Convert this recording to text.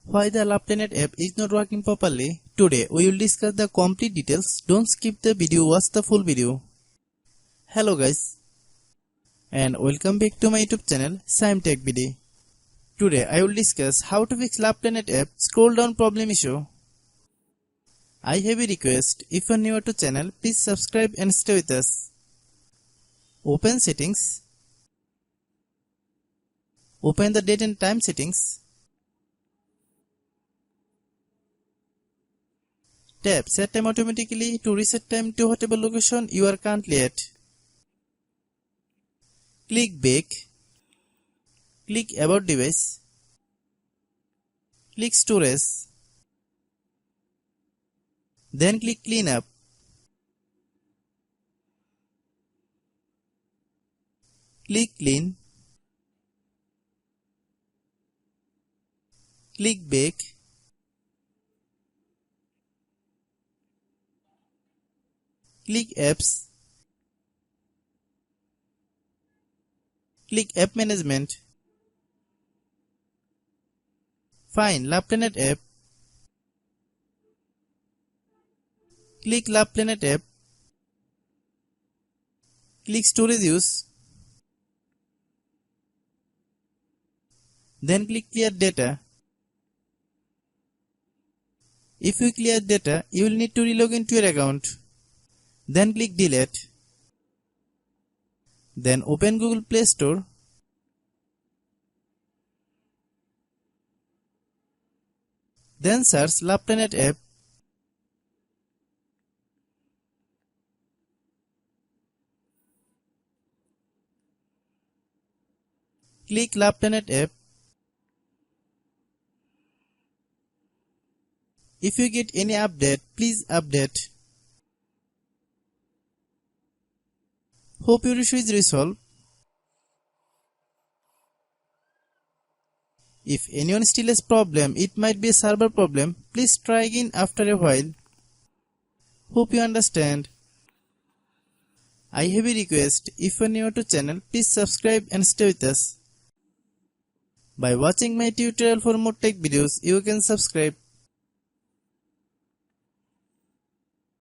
Why the LovePlanet app is not working properly? Today we will discuss the complete details. Don't skip the video, watch the full video. Hello guys and welcome back to my YouTube channel Shaem Tech Video. Today I will discuss how to fix LovePlanet app scroll down problem issue. I have a request, if you are new to channel, please subscribe and stay with us. Open settings. Open the date and time settings. Tap set time automatically to reset time to whatever location you are currently at. Click back. Click about device. Click storage. Then click clean up. Click clean. Click back. Click apps. Click app management. Find LovePlanet app. Click LovePlanet app. Click storage use. Then click clear data. If you clear data, you will need to relog into your account. Then click delete. Then open Google Play Store. Then search LovePlanet app. Click LovePlanet app. If you get any update, please update. Hope your issue is resolved. If anyone still has problem, it might be a server problem. Please try again after a while. Hope you understand. I have a request. If you are new to channel, please subscribe and stay with us. By watching my tutorial for more tech videos, you can subscribe.